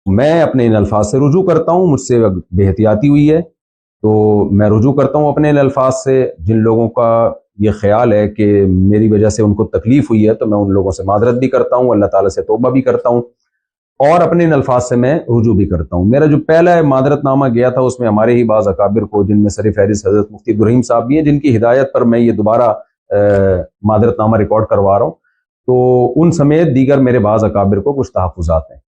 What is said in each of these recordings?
میں اپنے ان الفاظ سے رجوع کرتا ہوں، مجھ سے بے احتیاطی ہوئی ہے تو میں رجوع کرتا ہوں اپنے ان الفاظ سے. جن لوگوں کا یہ خیال ہے کہ میری وجہ سے ان کو تکلیف ہوئی ہے تو میں ان لوگوں سے معذرت بھی کرتا ہوں، اللہ تعالیٰ سے توبہ بھی کرتا ہوں اور اپنے ان الفاظ سے میں رجوع بھی کرتا ہوں. میرا جو پہلا معذرت نامہ گیا تھا اس میں ہمارے ہی بعض اکابر کو، جن میں سر فہرست حضرت مفتی عبدالرحیم صاحب بھی ہیں، جن کی ہدایت پر میں یہ دوبارہ معذرت نامہ ریکارڈ کروا رہا ہوں، تو ان سمیت دیگر میرے بعض اکابر کو کچھ تحفظات ہیں.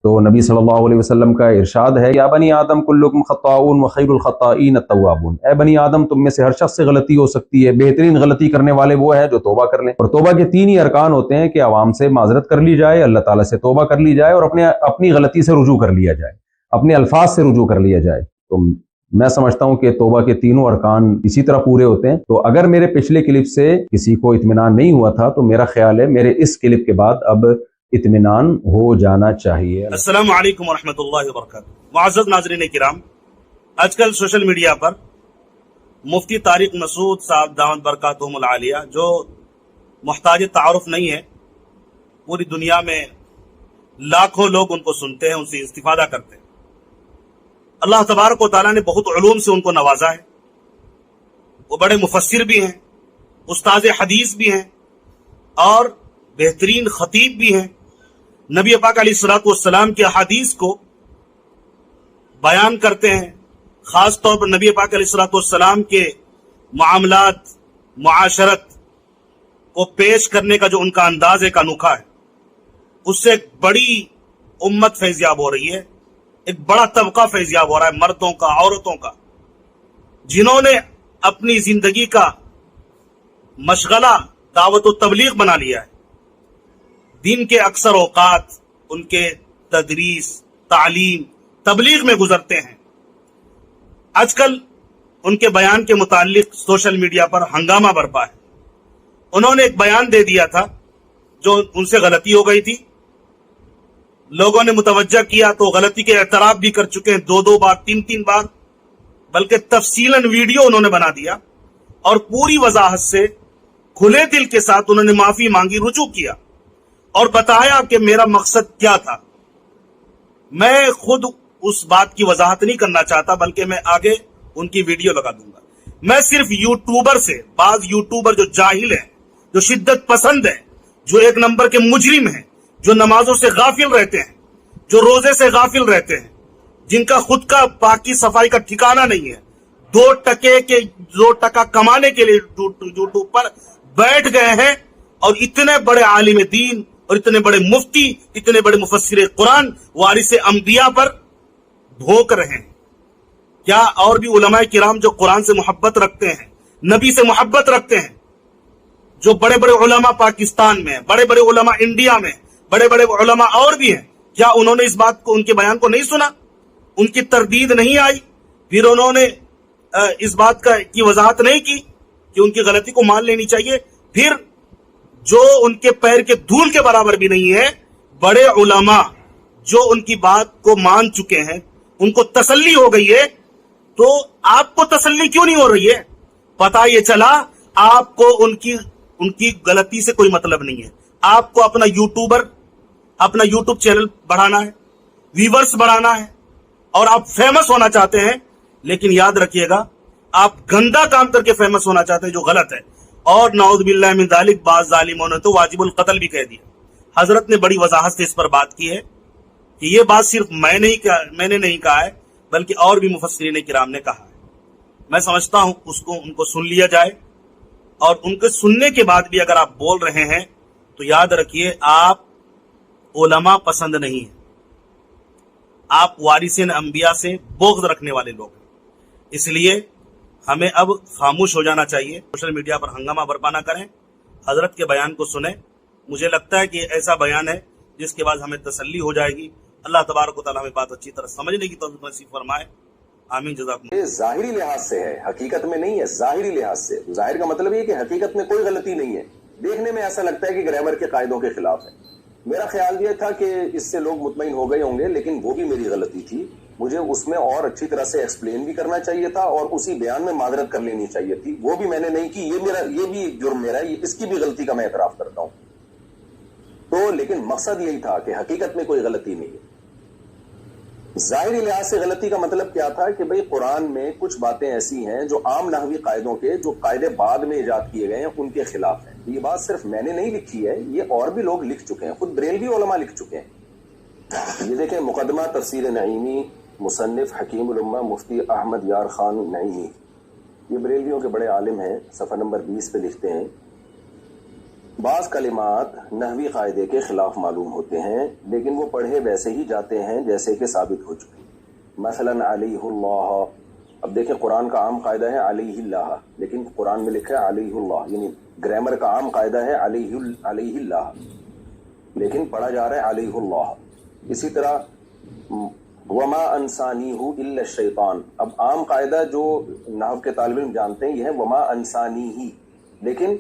تو نبی صلی اللہ علیہ وسلم کا ارشاد ہے، یا بنی آدم کلکم خطاؤون وخیر الخطائین التوابون، اے بنی آدم تم میں سے ہر شخص سے غلطی ہو سکتی ہے، بہترین غلطی کرنے والے وہ ہیں جو توبہ کر لیں. اور توبہ کے تین ہی ارکان ہوتے ہیں کہ عوام سے معذرت کر لی جائے، اللہ تعالیٰ سے توبہ کر لی جائے اور اپنی غلطی سے رجوع کر لیا جائے، اپنے الفاظ سے رجوع کر لیا جائے. تو میں سمجھتا ہوں کہ توبہ کے تینوں ارکان اسی طرح پورے ہوتے ہیں. تو اگر میرے پچھلے کلپ سے کسی کو اطمینان نہیں ہوا تھا تو میرا خیال ہے میرے اس کلپ کے بعد اب اطمینان ہو جانا چاہیے. السلام علیکم ورحمۃ اللہ وبرکاتہ. معزز ناظرین کرام، آج کل سوشل میڈیا پر مفتی طارق مسعود صاحب دامت برکاتہم العالیہ، جو محتاج تعارف نہیں ہے، پوری دنیا میں لاکھوں لوگ ان کو سنتے ہیں، ان سے استفادہ کرتے ہیں. اللہ تبارک و تعالیٰ نے بہت علوم سے ان کو نوازا ہے. وہ بڑے مفسر بھی ہیں، استاد حدیث بھی ہیں اور بہترین خطیب بھی ہیں. نبی پاک علیہ الصلوۃ والسلام کی احادیث کو بیان کرتے ہیں. خاص طور پر نبی پاک علیہ الصلوۃ والسلام کے معاملات، معاشرت کو پیش کرنے کا جو ان کا انداز ایک انوکھا ہے، اس سے ایک بڑی امت فیضیاب ہو رہی ہے، ایک بڑا طبقہ فیضیاب ہو رہا ہے، مردوں کا، عورتوں کا، جنہوں نے اپنی زندگی کا مشغلہ دعوت و تبلیغ بنا لیا ہے. دن کے اکثر اوقات ان کے تدریس، تعلیم، تبلیغ میں گزرتے ہیں. آج کل ان کے بیان کے متعلق سوشل میڈیا پر ہنگامہ برپا ہے. انہوں نے ایک بیان دے دیا تھا جو ان سے غلطی ہو گئی تھی، لوگوں نے متوجہ کیا تو غلطی کے اعتراف بھی کر چکے ہیں، 2 بار 3 بار، بلکہ تفصیلاً ویڈیو انہوں نے بنا دیا اور پوری وضاحت سے کھلے دل کے ساتھ انہوں نے معافی مانگی، رجوع کیا اور بتایا کہ میرا مقصد کیا تھا. میں خود اس بات کی وضاحت نہیں کرنا چاہتا، بلکہ میں آگے ان کی ویڈیو لگا دوں گا. میں صرف یوٹیوبر سے، بعض یوٹیوبر جو جاہل ہیں، جو شدت پسند ہیں، جو ایک نمبر کے مجرم ہیں، جو نمازوں سے غافل رہتے ہیں، جو روزے سے غافل رہتے ہیں، جن کا خود کا پاکی صفائی کا ٹھکانہ نہیں ہے، 2 ٹکا کمانے کے لیے یوٹیوب پر بیٹھ گئے ہیں اور اتنے بڑے عالم دین اور اتنے بڑے مفتی، اتنے بڑے مفسر قرآن، وارث انبیاء پر بھوک رہے ہیں. کیا اور بھی علماء کرام جو قرآن سے محبت رکھتے ہیں، نبی سے محبت رکھتے ہیں، جو بڑے بڑے علماء پاکستان میں، بڑے بڑے علماء انڈیا میں، بڑے بڑے علماء اور بھی ہیں، کیا انہوں نے اس بات کو، ان کے بیان کو نہیں سنا؟ ان کی تردید نہیں آئی؟ پھر انہوں نے اس بات کی وضاحت نہیں کی کہ ان کی غلطی کو مان لینی چاہیے؟ پھر جو ان کے پیر کے دھول کے برابر بھی نہیں ہے، بڑے علماء جو ان کی بات کو مان چکے ہیں، ان کو تسلی ہو گئی ہے، تو آپ کو تسلی کیوں نہیں ہو رہی ہے؟ پتہ یہ چلا آپ کو ان کی غلطی سے کوئی مطلب نہیں ہے. آپ کو اپنا یوٹیوب چینل بڑھانا ہے، ویورز بڑھانا ہے اور آپ فیمس ہونا چاہتے ہیں. لیکن یاد رکھیے گا، آپ گندا کام کر کے فیمس ہونا چاہتے ہیں، جو غلط ہے. اور نعوذ باللہ من ذالک، بعض ظالموں نے تو واجب القتل بھی کہہ دیا. حضرت نے بڑی وضاحت سے اس پر بات کی ہے کہ یہ بات صرف میں نے نہیں کہا ہے، بلکہ اور بھی مفسرین کرام نے کہا ہے. میں سمجھتا ہوں ان کو سن لیا جائے، اور ان کے سننے کے بعد بھی اگر آپ بول رہے ہیں تو یاد رکھیے آپ علماء پسند نہیں ہیں، آپ وارثین انبیاء سے بغض رکھنے والے لوگ ہیں. اس لیے ہمیں اب خاموش ہو جانا چاہیے، سوشل میڈیا پر ہنگامہ برپا نہ کریں، حضرت کے بیان کو سنیں. مجھے لگتا ہے کہ ایسا بیان ہے جس کے بعد ہمیں تسلی ہو جائے گی. اللہ تبارک و تعالیٰ ہمیں بات اچھی طرح سمجھنے کی توفیق نصیب فرمائے. آمین. جزاکم. یہ ظاہری لحاظ سے ہے، حقیقت میں نہیں ہے. ظاہری لحاظ سے، ظاہر کا مطلب یہ کہ حقیقت میں کوئی غلطی نہیں ہے. دیکھنے میں ایسا لگتا ہے کہ گرامر کے قاعدوں کے خلاف ہے. میرا خیال یہ تھا کہ اس سے لوگ مطمئن ہو گئے ہوں گے، لیکن وہ بھی میری غلطی تھی. مجھے اس میں اور اچھی طرح سے ایکسپلین بھی کرنا چاہیے تھا اور اسی بیان میں معذرت کر لینی چاہیے تھی. وہ بھی میں نے نہیں کی. یہ بھی جرم میرا ہے، اس کی بھی غلطی کا میں اعتراف کرتا ہوں. تو لیکن مقصد یہی تھا کہ حقیقت میں کوئی غلطی نہیں ہے. ظاہری لحاظ سے غلطی کا مطلب کیا تھا کہ بھئی قرآن میں کچھ باتیں ایسی ہیں جو عام نحوی قاعدوں کے جو قاعدے بعد میں ایجاد کیے گئے ہیں ان کے خلاف ہیں. یہ بات صرف میں نے نہیں لکھی ہے، یہ اور بھی لوگ لکھ چکے ہیں، خود بریلوی علماء لکھ چکے ہیں. یہ دیکھیں مقدمہ تفسیر نعیمی، مصنف حکیم الامہ مفتی احمد یار خان نعیمی، یہ بریلویوں کے بڑے عالم ہیں. صفحہ نمبر 20 پہ لکھتے ہیں بعض کلمات نحوی قاعدے کے خلاف معلوم ہوتے ہیں لیکن وہ پڑھے ویسے ہی جاتے ہیں جیسے کہ ثابت ہو چکے. مثلا علیہ اللہ، اب دیکھیں قرآن کا عام قاعدہ ہے علیہ اللہ، لیکن قرآن میں لکھا ہے علیہ اللہ، یعنی گرامر کا عام قاعدہ ہے علیہ اللہ، لیکن پڑھا جا رہا ہے علیہ اللہ. اسی طرح وما انسانیہ الا الشیطان، اب عام قاعدہ جو نحو کے طالب علم جانتے ہیں یہ ہے وما انسانیہ، لیکن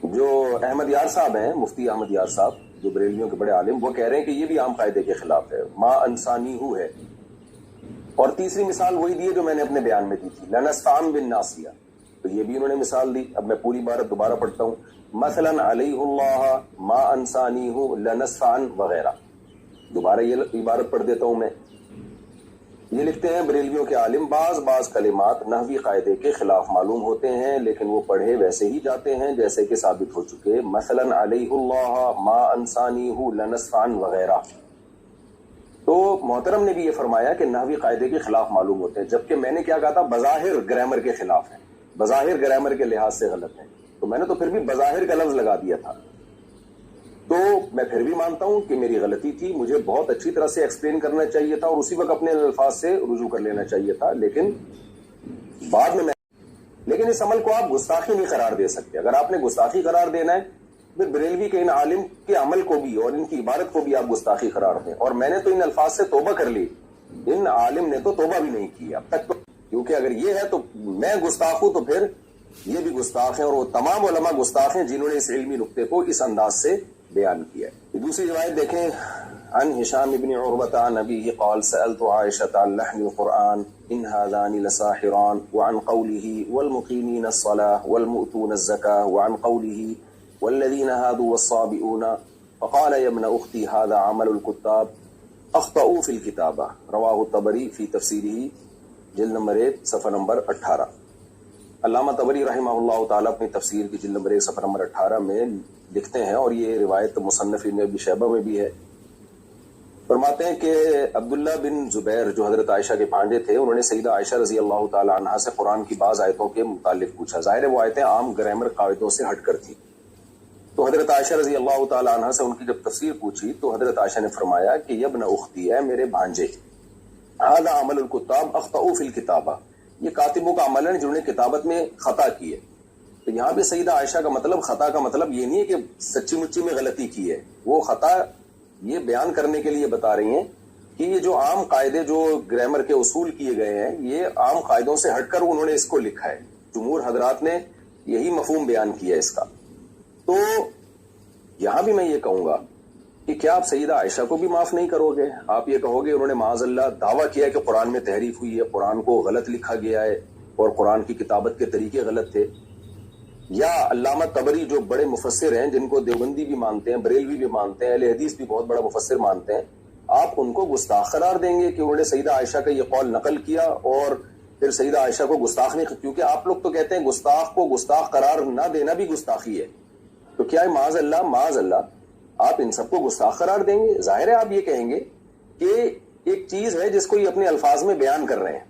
جو احمد یار صاحب ہیں، مفتی احمد یار صاحب جو بریلویوں کے بڑے عالم، وہ کہہ رہے ہیں کہ یہ بھی عام قاعدے کے خلاف ہے، ما انسانیہ ہے. اور تیسری مثال وہی دی ہے جو میں نے اپنے بیان میں دی تھی، لنستعن بالناسیہ، تو یہ بھی انہوں نے مثال دی. اب میں پوری عبارت دوبارہ پڑھتا ہوں، مثلا علیہ اللہ ما انسانیہ لنستعن وغیرہ. دوبارہ یہ عبارت پڑھ دیتا ہوں میں. یہ لکھتے ہیں بریلویوں کے عالم بعض کلمات نحوی قاعدے کے خلاف معلوم ہوتے ہیں لیکن وہ پڑھے ویسے ہی جاتے ہیں جیسے کہ ثابت ہو چکے. مثلا علیہ اللہ ما انسانیہ لنستعن وغیرہ. تو محترم نے بھی یہ فرمایا کہ نحوی قاعدے کے خلاف معلوم ہوتے ہیں، جبکہ میں نے کیا کہا تھا بظاہر گرامر کے خلاف ہیں، بظاہر گرامر کے لحاظ سے غلط ہیں. تو میں نے تو پھر بھی بظاہر کا لفظ لگا دیا تھا. تو میں پھر بھی مانتا ہوں کہ میری غلطی تھی، مجھے بہت اچھی طرح سے ایکسپلین کرنا چاہیے تھا اور اسی وقت اپنے الفاظ سے رجوع کر لینا چاہیے تھا، لیکن بعد میں لیکن اس عمل کو آپ گستاخی نہیں قرار دے سکتے. اگر آپ نے گستاخی قرار دینا ہے پھر بریلوی کے ان عالم کے عمل کو بھی اور ان کی عبارت کو بھی آپ گستاخی قرار دیں. اور میں نے تو ان الفاظ سے توبہ کر لی، ان عالم نے تو توبہ بھی نہیں کی اب تک. تو کیونکہ اگر یہ ہے تو میں گستاخ ہوں تو پھر یہ بھی گستاخ ہیں، اور وہ تمام علماء گستاخ ہیں جنہوں نے اس علمی نقطے کو اس انداز سے بیان کیا ہے. دوسری روایت دیکھیں، عن ہشام ابن عروة عن ابیہ قال سألت عائشة عن لحن القرآن ان هذان لساحران وعن قوله والمقيمين الصلاة والمؤتون الزكاة وعن قوله والذين هادوا والصابئون فقال يا ابن اختي هذا عمل الكتاب اخطأوا في الكتابة. رواه الطبری في تفسیرہ جلد نمبر 1 صفحہ نمبر 18. علامہ طبری رحمہ اللہ تعالیٰ اپنی تفسیر کی جلد نمبر 1 صفحہ نمبر 18 میں لکھتے ہیں، اور یہ روایت مصنف ابن ابی شیبہ میں بھی ہے. فرماتے ہیں کہ عبداللہ بن زبیر جو حضرت عائشہ کے بھانجے تھے، انہوں نے سیدہ عائشہ رضی اللہ تعالیٰ عنہا سے قرآن کی بعض آیتوں کے متعلق پوچھا. ظاہر ہے وہ آیتیں عام گرامر قاعدوں سے ہٹ کر تھیں. تو حضرت عائشہ رضی اللہ تعالیٰ عنہا سے ان کی جب تفسیر پوچھی تو حضرت عائشہ نے فرمایا کہ یا ابن اختی، ہے میرے بھانجے، ھذا عمل الکتاب اخطئوا فی الکتابہ، یہ کاتبوں کا عمل ہے جنہوں نے کتابت میں خطا کی ہے. تو یہاں پہ سیدہ عائشہ کا مطلب، خطا کا مطلب یہ نہیں ہے کہ سچی مچی میں غلطی کی ہے، وہ خطا یہ بیان کرنے کے لیے بتا رہی ہیں کہ یہ جو عام قاعدے جو گرامر کے اصول کیے گئے ہیں یہ عام قاعدوں سے ہٹ کر انہوں نے اس کو لکھا ہے. جمہور حضرات نے یہی مفہوم بیان کیا ہے اس کا. تو یہاں بھی میں یہ کہوں گا کہ کیا آپ سیدہ عائشہ کو بھی معاف نہیں کرو گے؟ آپ یہ کہو گے انہوں نے معاذ اللہ دعویٰ کیا کہ قرآن میں تحریف ہوئی ہے، قرآن کو غلط لکھا گیا ہے اور قرآن کی کتابت کے طریقے غلط تھے. یا علامہ طبری جو بڑے مفسر ہیں، جن کو دیوبندی بھی مانتے ہیں، بریلوی بھی مانتے ہیں، اہل حدیث بھی بہت بڑا مفسر مانتے ہیں، آپ ان کو گستاخ قرار دیں گے کہ انہوں نے سیدہ عائشہ کا یہ قول نقل کیا اور پھر سیدہ عائشہ کو گستاخ نہیں؟ کیونکہ آپ لوگ تو کہتے ہیں گستاخ کو گستاخ قرار نہ دینا بھی گستاخی ہے. تو کیا ہے معاذ اللہ آپ ان سب کو گستاخ قرار دیں گے؟ ظاہر ہے آپ یہ کہیں گے کہ ایک چیز ہے جس کو یہ اپنے الفاظ میں بیان کر رہے ہیں،